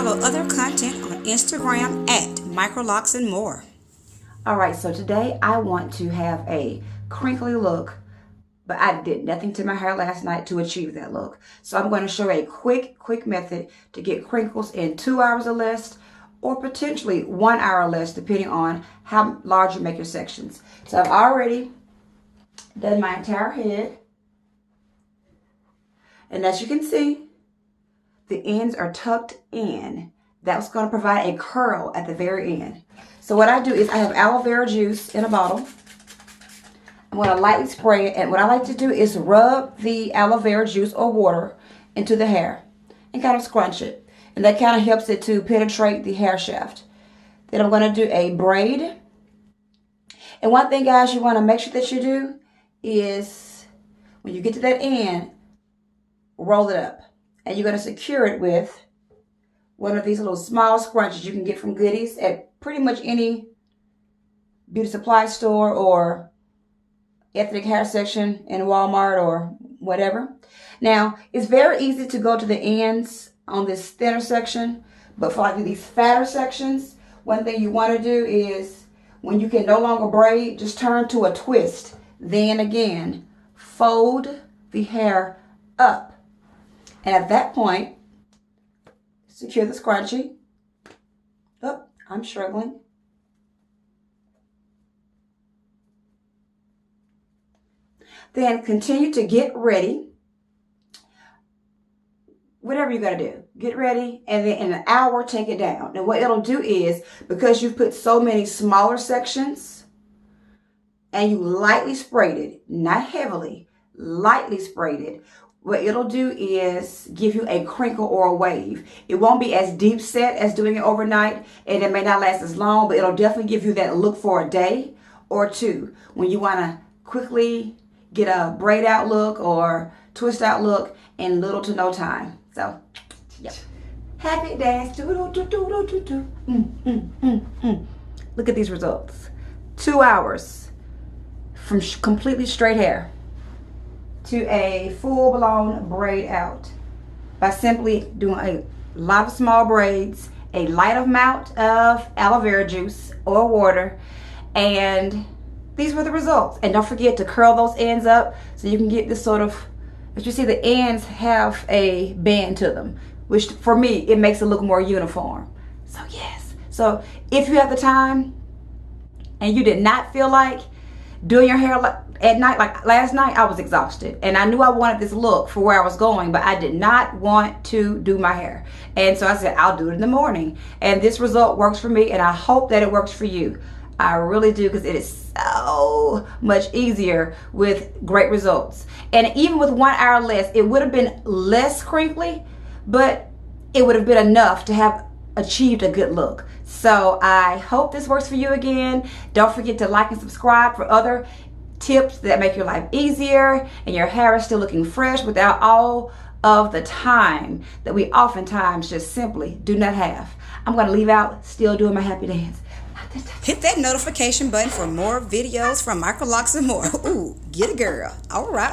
follow other content on Instagram at Microlocs and more. Alright, so today I want to have a crinkly look, but I did nothing to my hair last night to achieve that look. So I'm going to show a quick method to get crinkles in 2 hours or less, or potentially 1 hour or less, depending on how large you make your sections. So I've already done my entire head. And as you can see, the ends are tucked in. That's going to provide a curl at the very end. So what I do is I have aloe vera juice in a bottle. I'm going to lightly spray it. And what I like to do is rub the aloe vera juice or water into the hair and kind of scrunch it. And that kind of helps it to penetrate the hair shaft. Then I'm going to do a braid. And one thing, guys, you want to make sure that you do is when you get to that end, roll it up. And you're going to secure it with one of these little small scrunchies you can get from Goodies at pretty much any beauty supply store or ethnic hair section in Walmart or whatever. Now, it's very easy to go to the ends on this thinner section, but for like these fatter sections, one thing you want to do is when you can no longer braid, just turn to a twist. Then again, fold the hair up. And at that point, secure the scrunchie. Oh, I'm struggling. Then continue to get ready. Whatever you gotta do, get ready, and then in an hour, take it down. And what it'll do is, because you've put so many smaller sections, and you lightly sprayed it, not heavily, lightly sprayed it, what it'll do is give you a crinkle or a wave. It won't be as deep set as doing it overnight, and it may not last as long, but it'll definitely give you that look for a day or two when you want to quickly get a braid out look or twist out look in little to no time. So, yeah. Happy dance. Look at these results. 2 hours from completely straight hair to a full-blown braid out by simply doing a lot of small braids, a light amount of aloe vera juice or water, and these were the results. And don't forget to curl those ends up so you can get this sort of, as you see, the ends have a bend to them, which for me, it makes it look more uniform. So yes, so if you have the time and you did not feel like doing your hair at night, like last night, I was exhausted and I knew I wanted this look for where I was going, but I did not want to do my hair. And so I said, I'll do it in the morning. And this result works for me, and I hope that it works for you. I really do, because it is so much easier with great results. And even with 1 hour less, it would have been less crinkly, but it would have been enough to have achieved a good look. So I hope this works for you again. Don't forget to like and subscribe for other tips that make your life easier and your hair is still looking fresh without all of the time that we oftentimes just simply do not have. I'm going to leave out still doing my happy dance. Hit that notification button for more videos from Microlocs and more. Ooh, get a girl. All right.